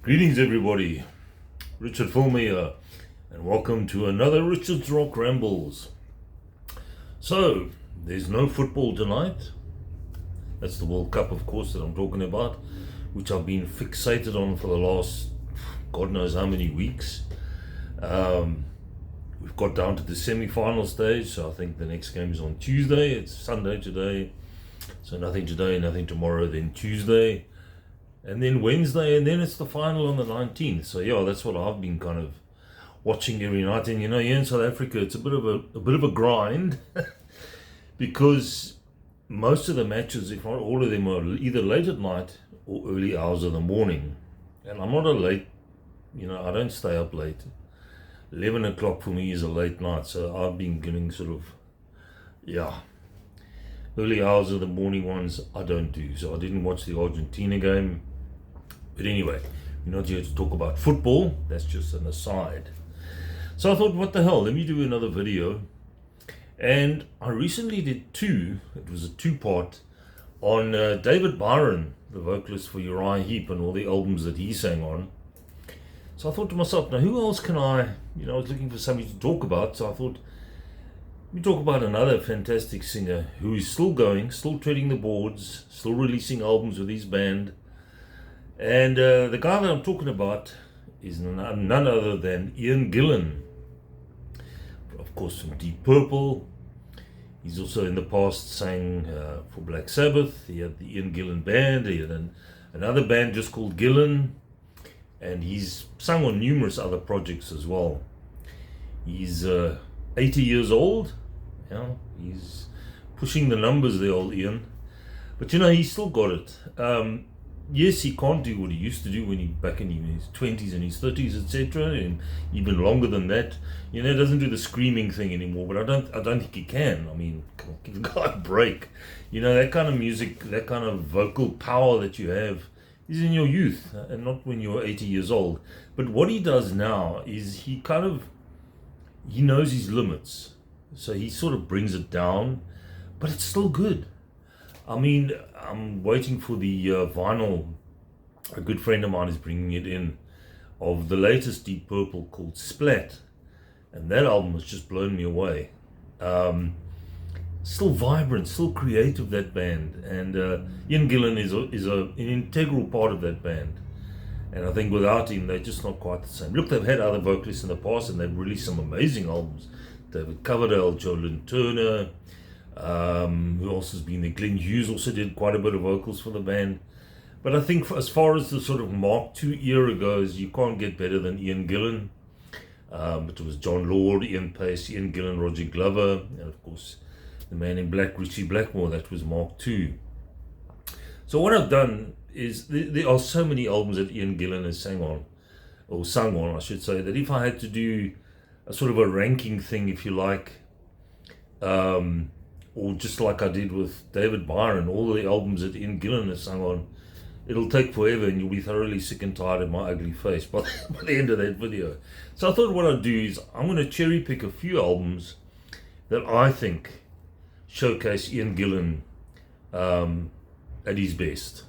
Greetings everybody, Richard Fulmer here, and welcome to another Richard's Rock Rambles. So, there's no football tonight. That's the World Cup, of course, that I'm talking about, which I've been fixated on for the last God knows how many weeks. We've got down to the semi-final stage, so I think the next game is on Tuesday. It's Sunday today, so nothing today, nothing tomorrow, then Tuesday. And then Wednesday, and then it's the final on the 19th. So yeah, that's what I've been kind of watching every night. And you know, here in South Africa, it's a bit of a grind because most of the matches, if not all of them, are either late at night or early hours of the morning. And I'm not a late, I don't stay up late. 11 o'clock for me is a late night. So I've been getting early hours of the morning ones I don't do. So I didn't watch the Argentina game. But anyway, we're not here to talk about football. That's just an aside. So I thought, what the hell, let me do another video. And I recently did two. It was a two-part on David Byron, the vocalist for Uriah Heep and all the albums that he sang on. So I thought to myself, now who else can I was looking for somebody to talk about. So I thought, let me talk about another fantastic singer who is still going, still treading the boards, still releasing albums with his band. And the guy that I'm talking about is none other than Ian Gillan. Of course, from Deep Purple. He's also in the past sang for Black Sabbath. He had the Ian Gillan Band. He had another band just called Gillan. And he's sung on numerous other projects as well. He's 80 years old. Yeah, he's pushing the numbers there, old Ian. But he's still got it. Yes, he can't do what he used to do when back in his 20s and his 30s, etc., and even longer than that. He doesn't do the screaming thing anymore. But I don't think he can. I mean, come on, give the guy a break. That kind of music, that kind of vocal power that you have is in your youth, and not when you're 80 years old. But what he does now is he knows his limits. So he sort of brings it down, but it's still good. I mean, I'm waiting for the vinyl. A good friend of mine is bringing it in, of the latest Deep Purple called Splat. And that album has just blown me away. Still vibrant, still creative, that band. And Ian Gillan is an integral part of that band. And I think without him, they're just not quite the same. Look, they've had other vocalists in the past, and they've released some amazing albums. David Coverdale, Joe Lynn Turner, who else has been there? Glenn Hughes also did quite a bit of vocals for the band. But I think as far as the sort of Mark II era goes, you can't get better than Ian Gillan. But it was John Lord, Ian Pace, Ian Gillan, Roger Glover, and of course the man in black, Richie Blackmore. That was Mark II. So what I've done is there are so many albums that Ian Gillan has sung on, I should say, that if I had to do a sort of a ranking thing, if you like, or just like I did with David Byron, all the albums that Ian Gillan has sung on, it'll take forever and you'll be thoroughly sick and tired of my ugly face by the end of that video. So I thought what I'd do is I'm going to cherry pick a few albums that I think showcase Ian Gillan at his best.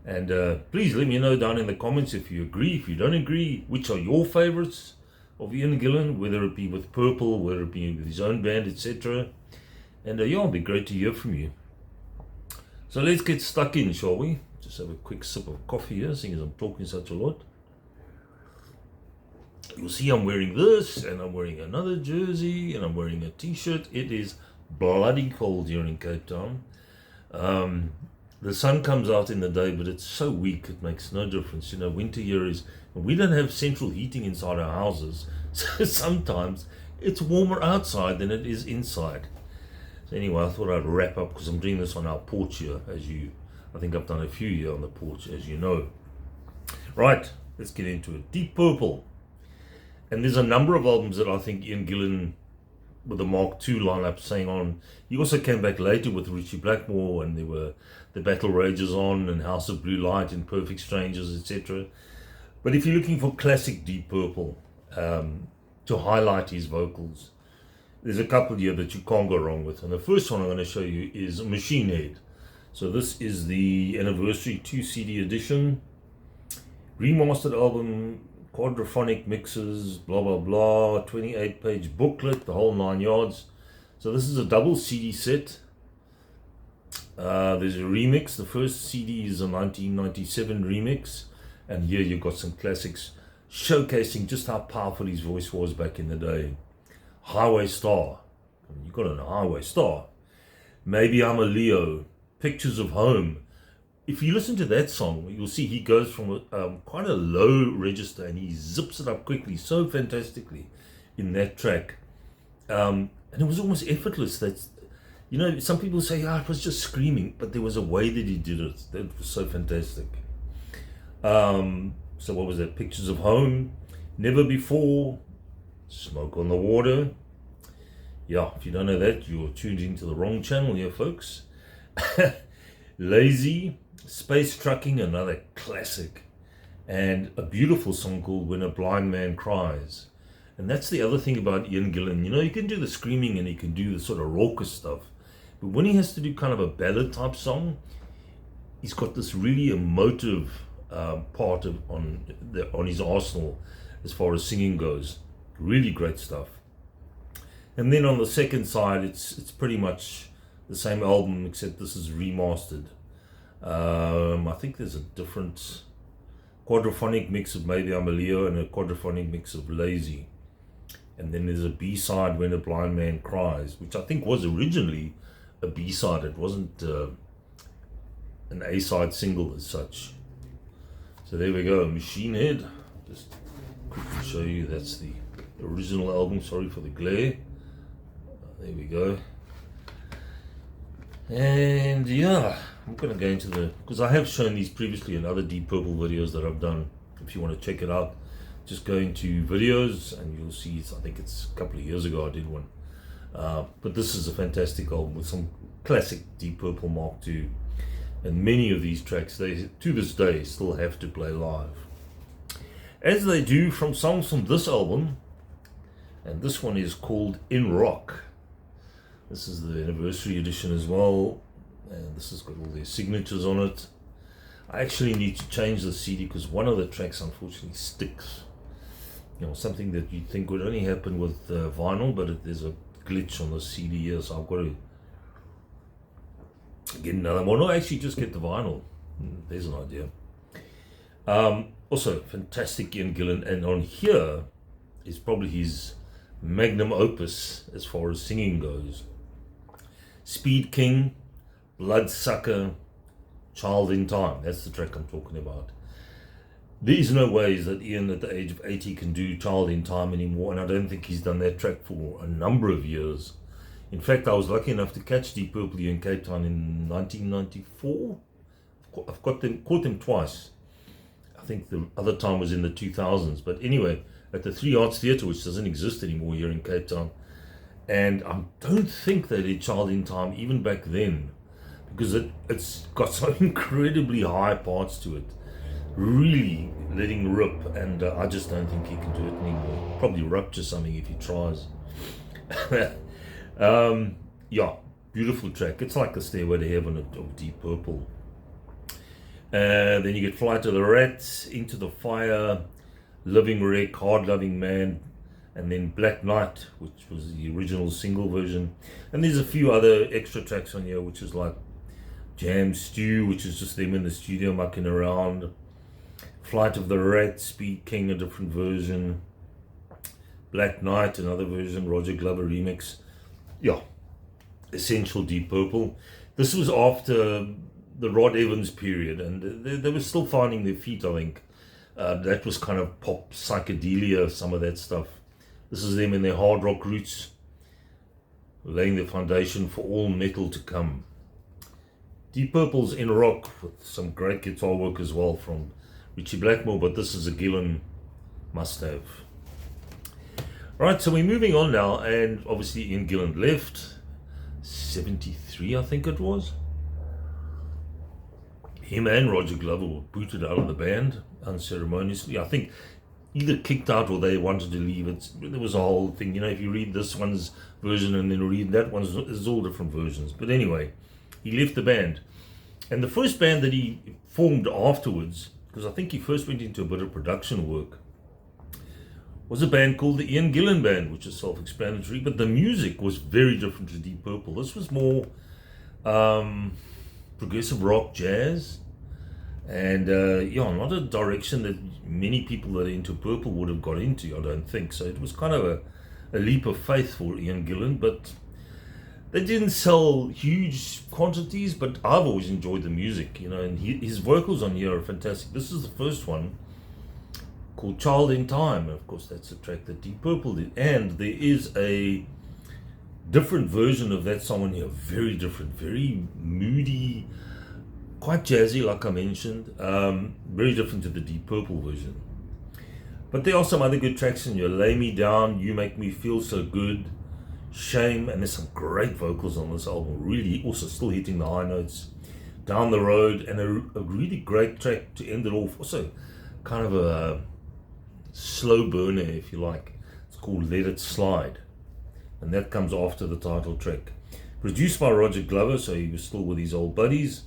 And please let me know down in the comments if you agree, if you don't agree, which are your favorites of Ian Gillan, whether it be with Purple, whether it be with his own band, etc. And it'll be great to hear from you. So let's get stuck in, shall we? Just have a quick sip of coffee here, seeing as I'm talking such a lot. You'll see I'm wearing this, and I'm wearing another jersey, and I'm wearing a t-shirt. It is bloody cold here in Cape Town. The sun comes out in the day, but it's so weak it makes no difference. Winter here is, we don't have central heating inside our houses, so sometimes it's warmer outside than it is inside. So anyway, I thought I'd wrap up because I'm doing this on our porch here, I think I've done a few here on the porch, as you know. Right, let's get into it. Deep Purple. And there's a number of albums that I think Ian Gillan, with the Mark II lineup, sang on. He also came back later with Richie Blackmore, and there were The Battle Rages On, and House of Blue Light, and Perfect Strangers, etc. But if you're looking for classic Deep Purple, to highlight his vocals, there's a couple here that you can't go wrong with. And the first one I'm going to show you is Machine Head. So this is the anniversary 2 CD edition, Remastered album, quadraphonic mixes, blah blah blah, 28-page booklet, the whole 9 yards. So this is a double CD set. There's a remix. The first CD is a 1997 remix, and here you've got some classics showcasing just how powerful his voice was back in the day. Highway Star, you got a Highway Star. Maybe I'm a Leo, Pictures of Home. If you listen to that song, you'll see he goes from quite a low register and he zips it up quickly, so fantastically in that track. And it was almost effortless. That's, you know, some people say, it was just screaming, but there was a way that he did it that was so fantastic. So what was that? Pictures of Home, Never Before, Smoke on the Water. Yeah, if you don't know that, you're tuned into the wrong channel here, folks. Lazy, Space Trucking, another classic, and a beautiful song called When a Blind Man Cries. And that's the other thing about Ian Gillan. You know, he can do the screaming and he can do the sort of raucous stuff, but when he has to do kind of a ballad type song, he's got this really emotive part on his arsenal as far as singing goes. Really great stuff. And then on the second side, it's pretty much the same album, except this is remastered. I think there's a different quadraphonic mix of Maybe I'm a Leo and a quadraphonic mix of Lazy. And then there's a B-side, When a Blind Man Cries, which I think was originally a B-side. It wasn't an A-side single as such. So there we go, Machine Head. Just quickly show you, that's the original album. Sorry for the glare. There we go. And yeah, I'm going to go into because I have shown these previously in other Deep Purple videos that I've done. If you want to check it out, just go into videos and you'll see, I think it's a couple of years ago I did one. But this is a fantastic album with some classic Deep Purple Mark II. And many of these tracks, they to this day still have to play live, as they do from songs from this album. And this one is called In Rock. This is the anniversary edition as well, and this has got all their signatures on it. I actually need to change the CD because one of the tracks unfortunately sticks. You know, something that you'd think would only happen with vinyl, but there's a glitch on the CD here, so I've got to get another one, or actually just get the vinyl. There's an idea. Also, fantastic Ian Gillan, and on here is probably his magnum opus as far as singing goes. Speed King, Bloodsucker, Child in Time. That's the track I'm talking about. There is no ways that Ian at the age of 80 can do Child in Time anymore, and I don't think he's done that track for a number of years. In fact, I was lucky enough to catch Deep Purple here in Cape Town in 1994. I've caught them twice. I think the other time was in the 2000s. But anyway, at the Three Arts Theatre, which doesn't exist anymore here in Cape Town. And I don't think they did Child in Time even back then, because it's got so incredibly high parts to it. Really letting rip, and I just don't think he can do it anymore. Probably rupture something if he tries. Yeah, beautiful track. It's like the Stairway to Heaven of Deep Purple. Then you get Flight of the Rats, Into the Fire, Living Wreck, Hard Loving Man, and then Black Knight, which was the original single version. And there's a few other extra tracks on here, which is like Jam Stew, which is just them in the studio mucking around. Flight of the Rats, Speed King, a different version. Black Knight, another version, Roger Glover remix. Yeah, essential Deep Purple. This was after the Rod Evans period, and they were still finding their feet, I think. That was kind of pop psychedelia, some of that stuff. This is them in their hard rock roots, laying the foundation for all metal to come. Deep Purple's In Rock, with some great guitar work as well from Richie Blackmore, but this is a Gillan must-have. Right, so we're moving on now, and obviously Ian Gillan left, 73 I think it was. Him and Roger Glover were booted out of the band unceremoniously. I think either kicked out or they wanted to leave. There was a whole thing, you know, if you read this one's version and then read that one's, it's all different versions. But anyway, he left the band. And the first band that he formed afterwards because I think he first went into a bit of production work, was a band called the Ian Gillan Band, which is self-explanatory, but the music was very different to Deep Purple. This was more progressive rock, jazz, and not a direction that many people that are into Purple would have got into, I don't think. So it was kind of a leap of faith for Ian Gillan, but they didn't sell huge quantities, but I've always enjoyed the music, and his vocals on here are fantastic. This is the first one, called Child in Time. Of course, that's a track that Deep Purple did. And there is a different version of that song on here. Very different, very moody, quite jazzy, like I mentioned. Very different to the Deep Purple version. But there are some other good tracks in here. Lay Me Down, You Make Me Feel So Good, Shame, and there's some great vocals on this album. Really, also still hitting the high notes. Down the Road, and a really great track to end it off. Also, kind of a slow burner, if you like. It's called Let It Slide, and that comes after the title track. Produced by Roger Glover, so he was still with his old buddies.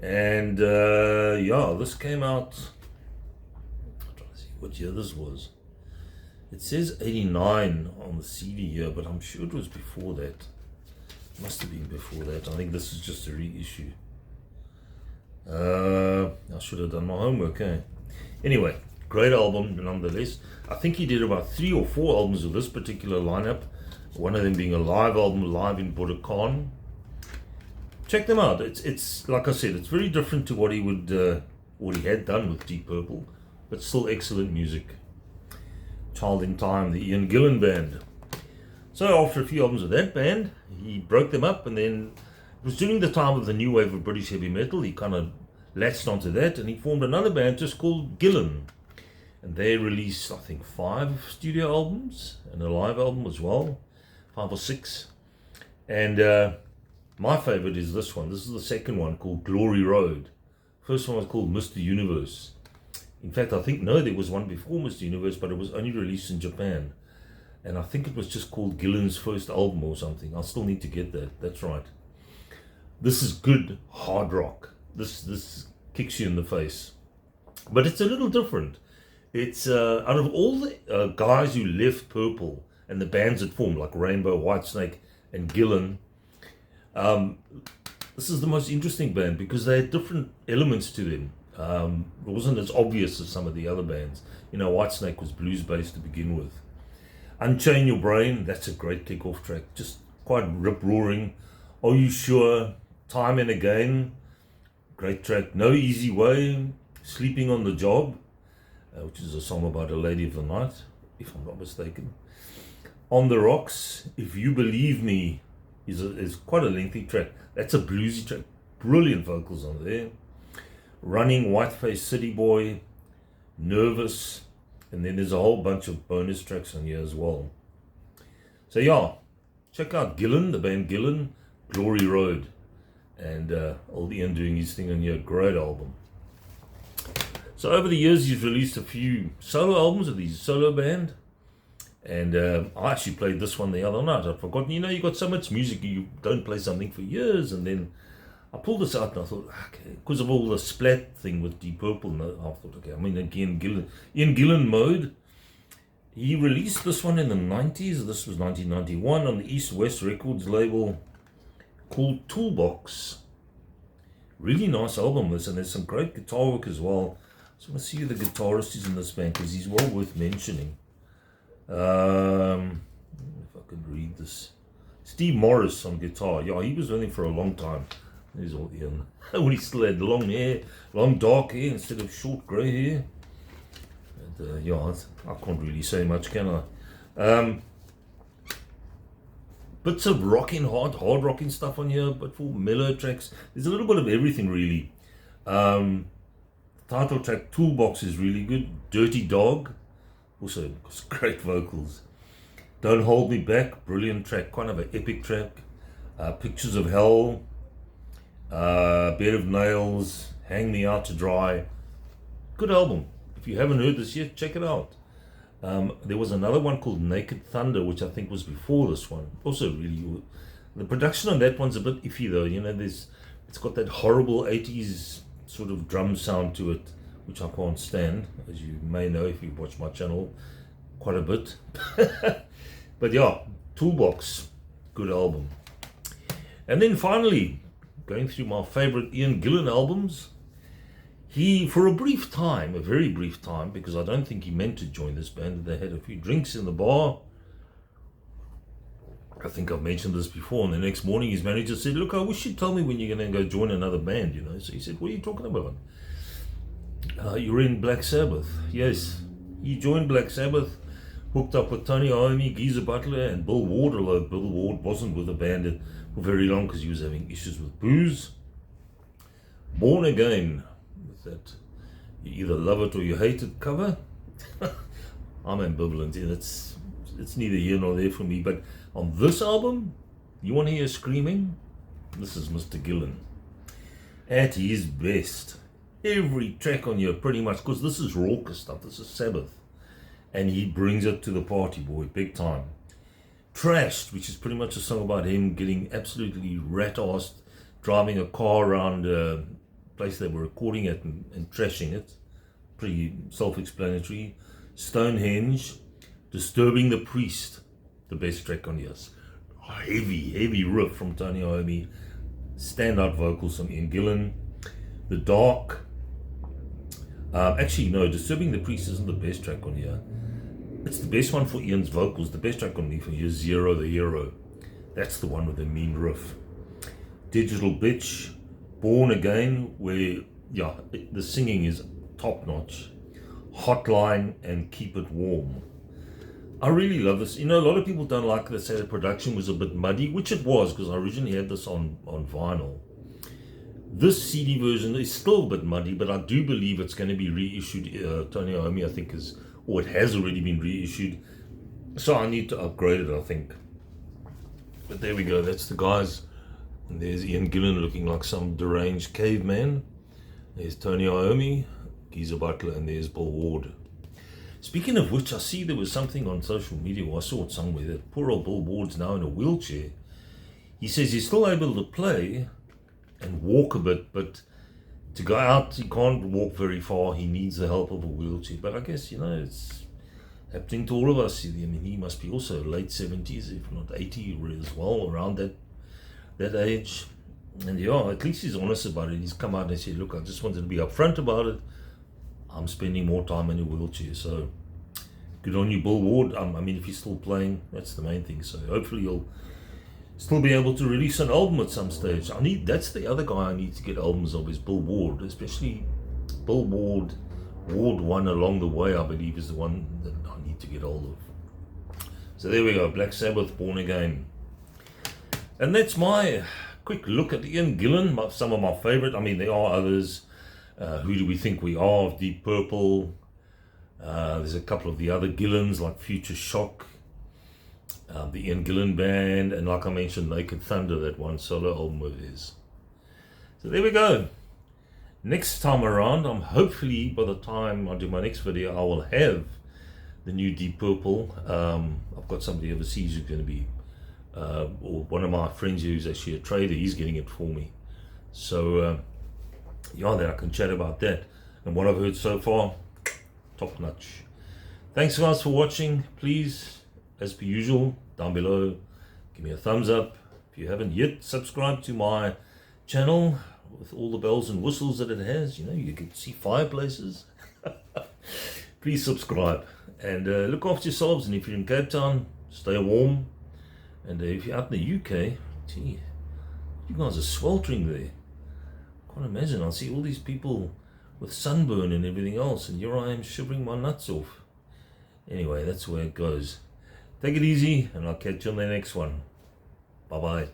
And this came out, I'm trying to see what year this was. It says 89 on the CD here, but I'm sure it was before that. Must have been before that. I think this is just a reissue. I should have done my homework, eh? Anyway, great album nonetheless. I think he did about 3 or 4 albums with this particular lineup. One of them being a live album, live in Budokan. Check them out. It's like I said, it's very different to what he had done with Deep Purple, but still excellent music. Child in Time, the Ian Gillan Band. So after a few albums of that band, he broke them up, and then it was during the time of the new wave of British heavy metal. He kind of latched onto that, and he formed another band just called Gillan. And they released, I think, 5 studio albums and a live album as well, 5 or 6. And my favorite is this one. This is the second one, called Glory Road. First one was called Mr. Universe. In fact, I think, no, there was one before Mr. Universe, but it was only released in Japan. And I think it was just called Gillan's first album or something. I still need to get that. That's right. This is good hard rock. This kicks you in the face. But it's a little different. It's out of all the guys who left Purple and the bands that formed, like Rainbow, Whitesnake, and Gillan, this is the most interesting band because they had different elements to them. It wasn't as obvious as some of the other bands. Whitesnake was blues-based to begin with. Unchain Your Brain, that's a great kick-off track, just quite rip-roaring. Are You Sure? Time and Again, great track. No Easy Way, Sleeping on the Job, which is a song about a lady of the night, if I'm not mistaken. On the Rocks, If You Believe Me, is quite a lengthy track. That's a bluesy track, brilliant vocals on there. Running, Whiteface City Boy, Nervous, and then there's a whole bunch of bonus tracks on here as well. So yeah, check out Gillan, the band Gillan, Glory Road, and old Ian doing his thing on here. Great album. So over the years, he's released a few solo albums of his solo band, and I actually played this one the other night. I'd forgotten. You got so much music, you don't play something for years, and then I pulled this out and I thought, okay, because of all the splat thing with Deep Purple, I thought, okay, again, Ian Gillan mode. He released this one in the 90s. This was 1991 on the East West Records label called Toolbox. Really nice album, this, and there's some great guitar work as well. So I want to see who the guitarist is in this band because he's well worth mentioning. If I could read this. Steve Morris on guitar. Yeah, he was with him for a long time. There's all Ian. When he still had long hair, long dark hair instead of short grey hair. And, I can't really say much, can I? Bits of rocking, hard rocking stuff on here, but for mellow tracks, there's a little bit of everything really. Title track Toolbox is really good. Dirty Dog, also great vocals. Don't Hold Me Back, brilliant track, kind of an epic track. Pictures of Hell, Bed of Nails, Hang Me Out to Dry. Good album. If you haven't heard this yet, check it out. There was another one called Naked Thunder, which I think was before this one. Also really good. The production on that one's a bit iffy though. It's got that horrible 80s sort of drum sound to it, which I can't stand, as you may know if you watch my channel quite a bit. But yeah, Toolbox, good album. And then finally, going through my favorite Ian Gillan albums, he, for a brief time, a very brief time, because I don't think he meant to join this band, they had a few drinks in the bar. I think I've mentioned this before, and the next morning his manager said, look, I wish you'd tell me when you're going to go join another band, you know. So he said, what are you talking about? You're in Black Sabbath. Yes, he joined Black Sabbath, hooked up with Tony Iommi, Geezer Butler, and Bill Ward, although Bill Ward wasn't with the band for very long because he was having issues with booze. Born Again, with that you either love it or you hate it cover. I'm ambivalent. It's neither here nor there for me, but on this album, you want to hear screaming? This is Mr. Gillan at his best. Every track on here, pretty much, because this is raucous stuff. This is Sabbath, and he brings it to the party, boy, big time. Trashed, which is pretty much a song about him getting absolutely rat-assed, driving a car around a place they were recording at and trashing it. Pretty self-explanatory. Stonehenge, Disturbing the Priest, the best track on here. Heavy riff from Tony Iommi. Standout vocals from Ian Gillan. The Dark. Actually, no, Disturbing the Priest isn't the best track on here. It's the best one for Ian's vocals. The best track on me for here is Zero the Hero. That's the one with the mean riff. Digital Bitch. Born Again, where, yeah, the singing is top notch. Hotline and Keep It Warm. I really love this. You know, a lot of people don't like this, say the production was a bit muddy, which it was, because I originally had this on vinyl. This CD version is still a bit muddy, but I do believe it's going to be reissued. Tony Iommi, I think, or it has already been reissued. So I need to upgrade it, I think. But there we go, that's the guys. And there's Ian Gillan looking like some deranged caveman. There's Tony Iommi, Geezer Butler, and there's Bill Ward. Speaking of which, I see there was something on social media, or I saw it somewhere, that poor old Bill Ward's now in a wheelchair. He says he's still able to play and walk a bit, but to go out, he can't walk very far. He needs the help of a wheelchair. But I guess, you know, it's happening to all of us. I mean, he must be also late 70s, if not 80 as well, around that age. And yeah, at least he's honest about it. He's come out and said, look, I just wanted to be upfront about it. I'm spending more time in a wheelchair. So good on you, Bill Ward. I mean, if he's still playing, that's the main thing. So hopefully he'll still be able to release an album at some stage. That's the other guy I need to get albums of, is Bill Ward, especially Bill Ward. Ward 1 Along the Way, I believe, is the one that I need to get hold of. So there we go, Black Sabbath, Born Again. And that's my quick look at Ian Gillan, some of my favorite. I mean, there are others. Who Do We Think We Are of Deep Purple. There's a couple of the other Gillans like Future Shock, the Ian Gillan Band, and like I mentioned, Naked Thunder, that one solo album of his. So there we go. Next time around, hopefully by the time I do my next video, I will have the new Deep Purple. I've got somebody overseas who's going to be, or one of my friends who's actually a trader, he's getting it for me. So yeah, then I can chat about that. And what I've heard so far, top notch. Thanks guys for watching. Please, as per usual, down below, give me a thumbs up. If you haven't yet subscribed to my channel with all the bells and whistles that it has, you know, you can see fireplaces. Please subscribe and look after yourselves. And if you're in Cape Town, stay warm. And if you're out in the UK, gee, you guys are sweltering there. Can't imagine. I see all these people with sunburn and everything else, and here I am shivering my nuts off. Anyway, that's where it goes. Take it easy, and I'll catch you on the next one. Bye bye.